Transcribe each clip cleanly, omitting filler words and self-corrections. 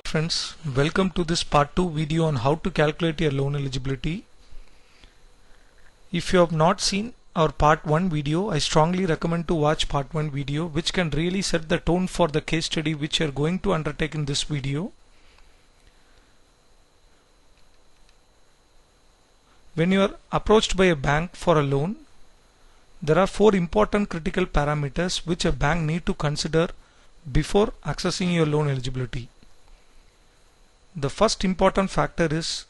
Friends, welcome to this part 2 video on how to calculate your loan eligibility. If you have not seen our part 1 video, I strongly recommend to watch part 1 video, which can really set the tone for the case study which you are going to undertake in this video. When you are approached by a bank for a loan, there are 4 important critical parameters which a bank need to consider before accessing your loan eligibility. The first important factor is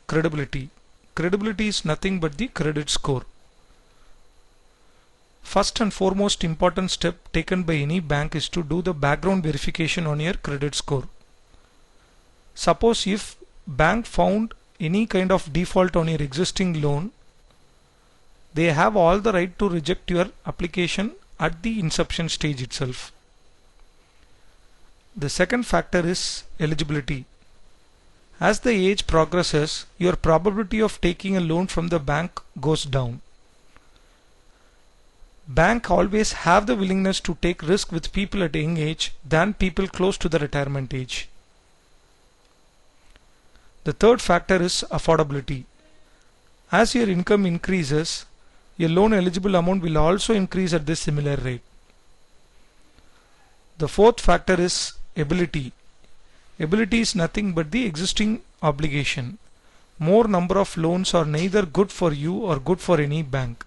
credibility. Credibility is nothing but the credit score. First and foremost important step taken by any bank is to do the background verification on your credit score. Suppose if bank found any kind of default on your existing loan, they have all the right to reject your application at the inception stage itself. The second factor is eligibility. As the age progresses, your probability of taking a loan from the bank goes down. Bank always have the willingness to take risk with people at a young age than people close to the retirement age. The third factor is affordability. As your income increases, your loan eligible amount will also increase at the similar rate. The fourth factor is ability. Ability is nothing but the existing obligation. More number of loans are neither good for you or good for any bank.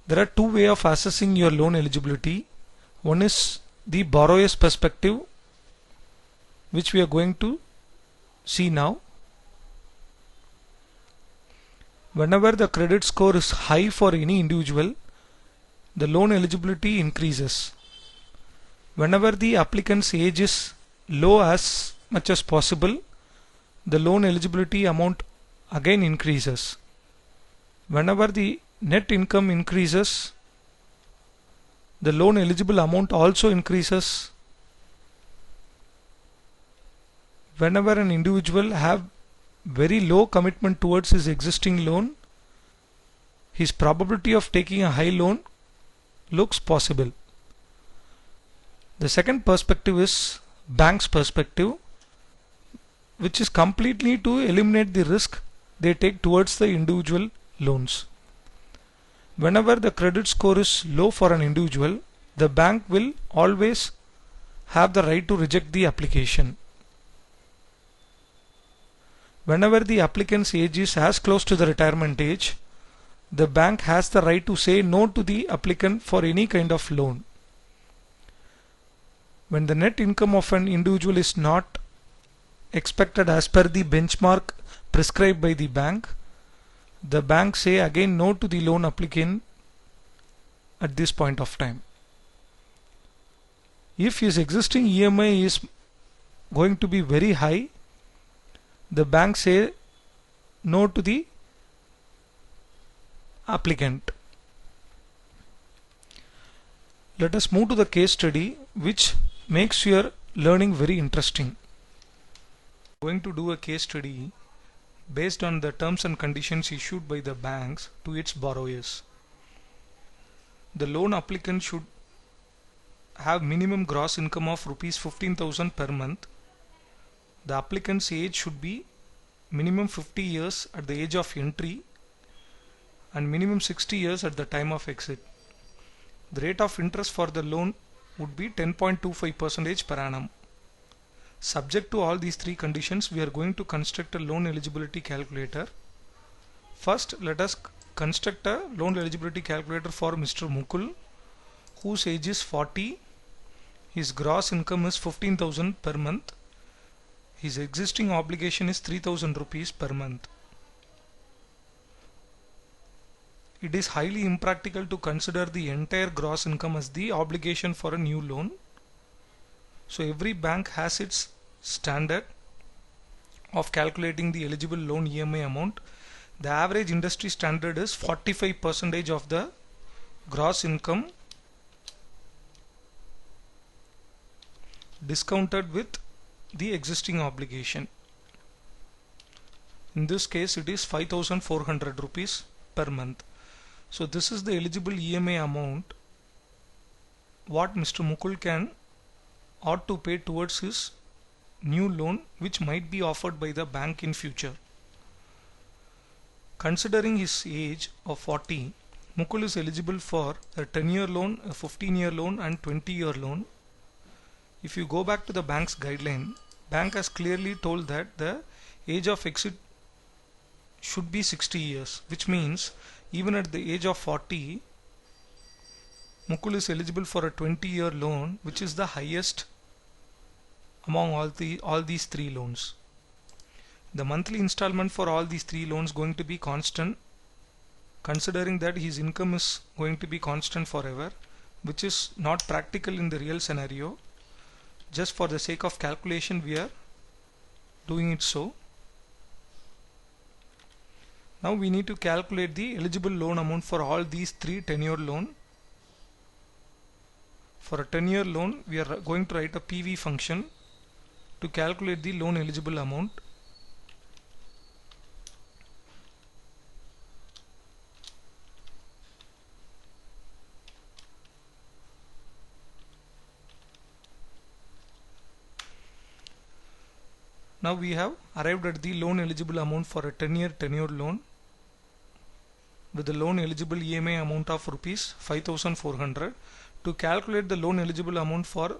There are two ways of assessing your loan eligibility. One is the borrower's perspective, which we are going to see now. Whenever the credit score is high for any individual, the loan eligibility increases. Whenever the applicant's age is low as much as possible, the loan eligibility amount again increases. Whenever the net income increases, the loan eligible amount also increases. Whenever an individual have very low commitment towards his existing loan, his probability of taking a high loan looks possible. The second perspective is bank's perspective, which is completely to eliminate the risk they take towards the individual loans. Whenever the credit score is low for an individual, the bank will always have the right to reject the application. Whenever the applicant's age is as close to the retirement age, the bank has the right to say no to the applicant for any kind of loan. When the net income of an individual is not expected as per the benchmark prescribed by the bank say again no to the loan applicant at this point of time. If his existing EMI is going to be very high, the bank say no to the applicant. Let us move to the case study, which makes your learning very interesting. I'm going to do a case study based on the terms and conditions issued by the banks to its borrowers. The loan applicant should have minimum gross income of rupees 15,000 per month. The applicant's age should be minimum 50 years at the age of entry and minimum 60 years at the time of exit. The rate of interest for the loan would be 10.25% per annum. Subject to all these three conditions, we are going to construct a loan eligibility calculator. First, let us construct a loan eligibility calculator for Mr. Mukul, whose age is 40. His gross income is 15,000 per month. His existing obligation is 3,000 rupees per month. It is highly impractical to consider the entire gross income as the obligation for a new loan. So every bank has its standard of calculating the eligible loan EMI amount. The average industry standard is 45% of the gross income discounted with the existing obligation. In this case, it is 5,400 rupees per month. So this is the eligible EMI amount what Mr. Mukul can ought to pay towards his new loan which might be offered by the bank in future. Considering his age of 40, Mukul is eligible for a 10-year loan, a 15-year loan and 20-year loan. If you go back to the bank's guideline, bank has clearly told that the age of exit should be 60 years, which means even at the age of 40, Mukul is eligible for a 20-year loan, which is the highest among all these three loans. The monthly installment for all these three loans going to be constant, considering that his income is going to be constant forever, which is not practical in the real scenario. Just for the sake of calculation we are doing it so. Now we need to calculate the eligible loan amount for all these three 10-year loan. For a 10-year loan, we are going to write a PV function to calculate the loan eligible amount. Now we have arrived at the loan eligible amount for a 10-year loan with the loan eligible EMI amount of rupees 5,400. To calculate the loan eligible amount for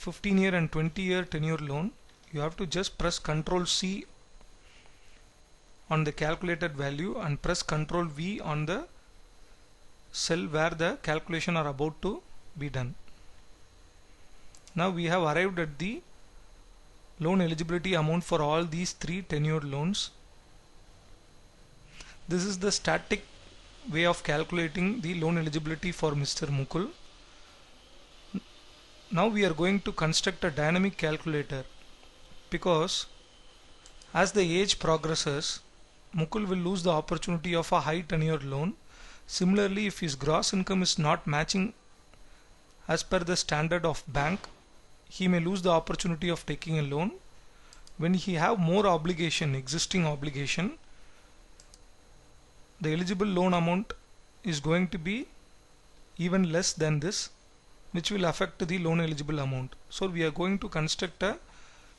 15-year and 20-year 10-year loan, you have to just press Ctrl C on the calculated value and press Ctrl V on the cell where the calculation are about to be done. Now we have arrived at the loan eligibility amount for all these three 10-year loans. This is the static way of calculating the loan eligibility for Mr. Mukul. Now we are going to construct a dynamic calculator, because as the age progresses, Mukul will lose the opportunity of a high 10-year loan. Similarly, if his gross income is not matching as per the standard of bank, he may lose the opportunity of taking a loan. When he have more obligation, existing obligation, the eligible loan amount is going to be even less than this, which will affect the loan eligible amount. So we are going to construct a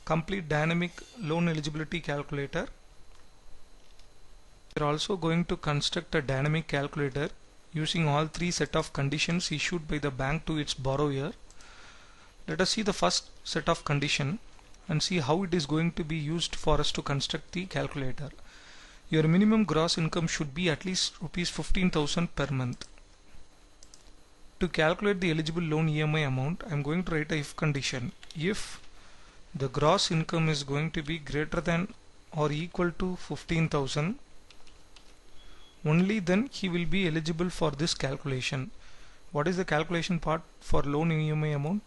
complete dynamic loan eligibility calculator. We are also going to construct a dynamic calculator using all three set of conditions issued by the bank to its borrower. Let us see the first set of condition and see how it is going to be used for us to construct the calculator. Your minimum gross income should be at least rupees 15,000 per month. To calculate the eligible loan EMI amount, I am going to write a if condition. If the gross income is going to be greater than or equal to 15,000, only then he will be eligible for this calculation. What is the calculation part for loan EMI amount?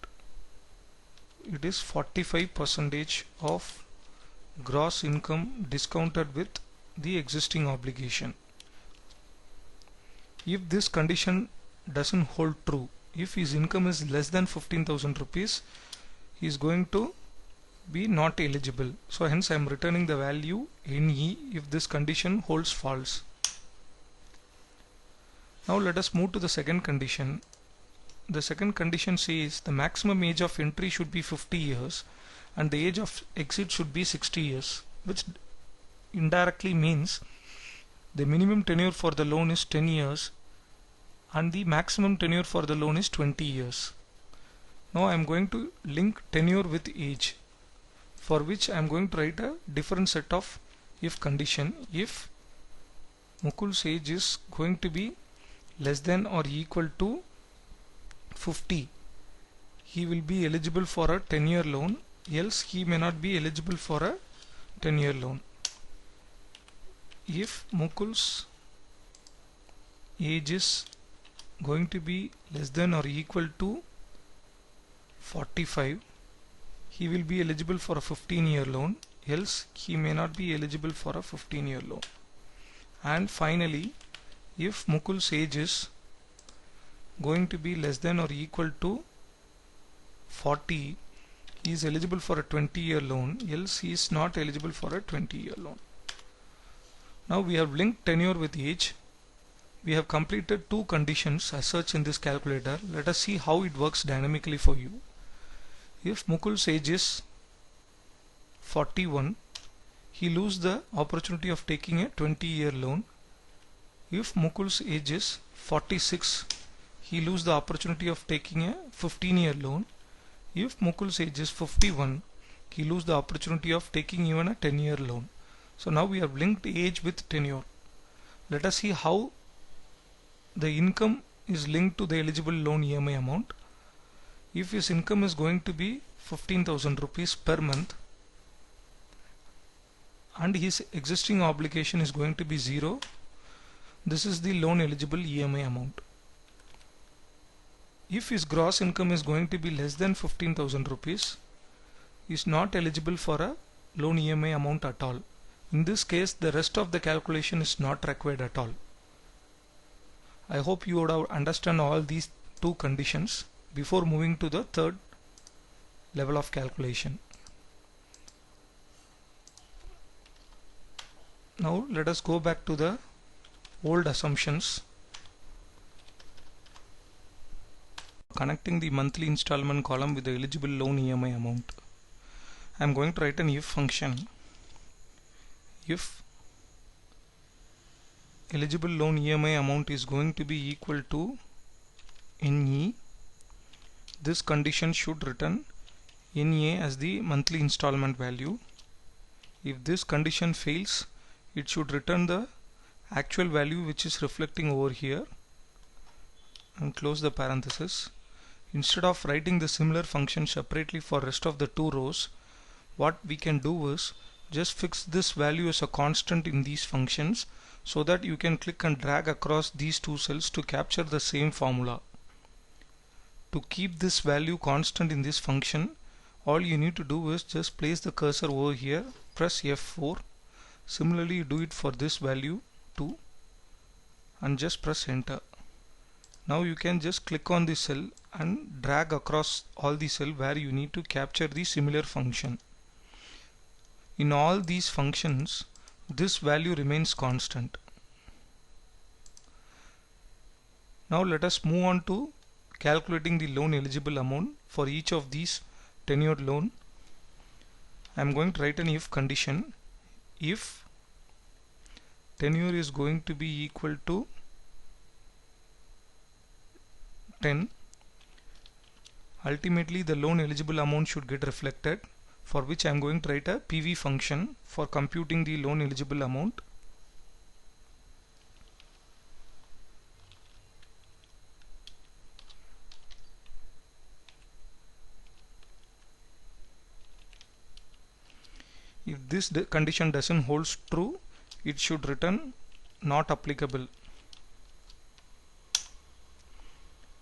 It is 45% of gross income discounted with the existing obligation. If this condition doesn't hold true, if his income is less than 15,000 rupees, he is going to be not eligible. So hence I am returning the value NE if this condition holds false. Now let us move to the second condition. The second condition says the maximum age of entry should be 50 years and the age of exit should be 60 years, which indirectly means the minimum tenure for the loan is 10 years and the maximum tenure for the loan is 20 years. Now I am going to link tenure with age, for which I am going to write a different set of if condition. If Mukul's age is going to be less than or equal to 50, he will be eligible for a 10-year loan, else he may not be eligible for a 10-year loan. If Mukul's age is going to be less than or equal to 45, he will be eligible for a 15-year loan, else he may not be eligible for a 15-year loan. And finally, if Mukul's age is going to be less than or equal to 40, he is eligible for a 20-year loan, else he is not eligible for a 20-year loan. Now we have linked tenure with age. We have completed two conditions as such in this calculator. Let us see how it works dynamically for you. If Mukul's age is 41, he loses the opportunity of taking a 20-year loan. If Mukul's age is 46, he loses the opportunity of taking a 15-year loan. If Mukul's age is 51, he loses the opportunity of taking even a 10-year loan. So now we have linked age with tenure. Let us see how the income is linked to the eligible loan EMI amount. If his income is going to be 15,000 rupees per month and his existing obligation is going to be 0, this is the loan eligible EMI amount. If his gross income is going to be less than 15,000 rupees, he is not eligible for a loan EMI amount at all. In this case, the rest of the calculation is not required at all. I hope you would have understand all these two conditions before moving to the third level of calculation. Now let us go back to the old assumptions. Connecting the monthly installment column with the eligible loan EMI amount. I am going to write an if function. If eligible loan EMI amount is going to be equal to NE, this condition should return NA as the monthly installment value. If this condition fails, it should return the actual value which is reflecting over here, and close the parenthesis. Instead of writing the similar function separately for rest of the two rows, what we can do is just fix this value as a constant in these functions so that you can click and drag across these two cells to capture the same formula. To keep this value constant in this function, all you need to do is just place the cursor over here, press F4. Similarly, you do it for this value too, and just press enter. Now you can just click on the cell and drag across all the cell where you need to capture the similar function. In all these functions, this value remains constant. Now let us move on to calculating the loan eligible amount for each of these tenured loan. I am going to write an if condition. If tenure is going to be equal to 10, ultimately the loan eligible amount should get reflected, for which I am going to write a PV function for computing the loan eligible amount. If this condition doesn't hold true, it should return not applicable.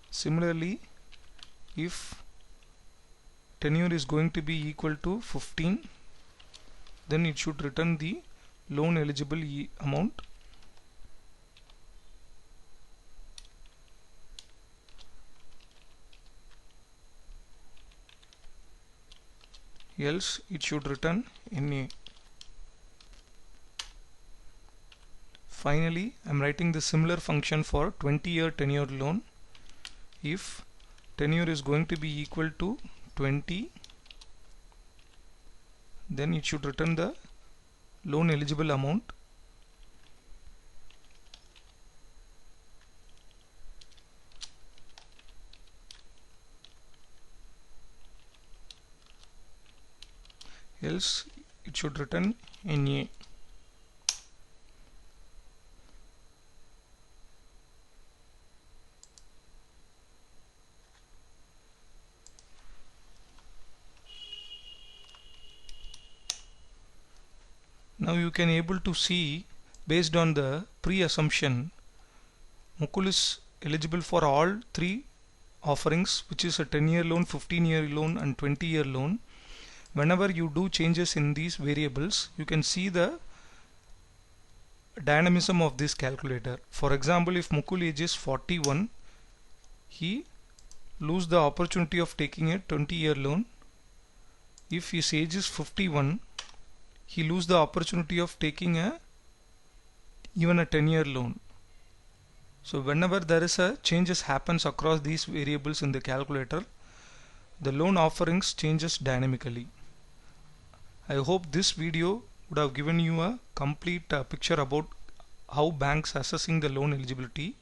Similarly, if tenure is going to be equal to 15, then it should return the loan eligible amount. Else it should return NA. Finally, I am writing the similar function for 20-year tenure loan. If tenure is going to be equal to 20, then it should return the loan eligible amount. Else it should return NA. Now you can able to see, based on the pre-assumption, Mukul is eligible for all three offerings, which is a 10-year loan, 15-year loan and 20-year loan. Whenever you do changes in these variables, you can see the dynamism of this calculator. For example, if Mukul age is 41, he lose the opportunity of taking a 20-year loan. If his age is 51, he lose the opportunity of taking even a 10-year loan. So whenever there is a changes happens across these variables in the calculator, the loan offerings changes dynamically. I hope this video would have given you a complete picture about how banks assessing the loan eligibility.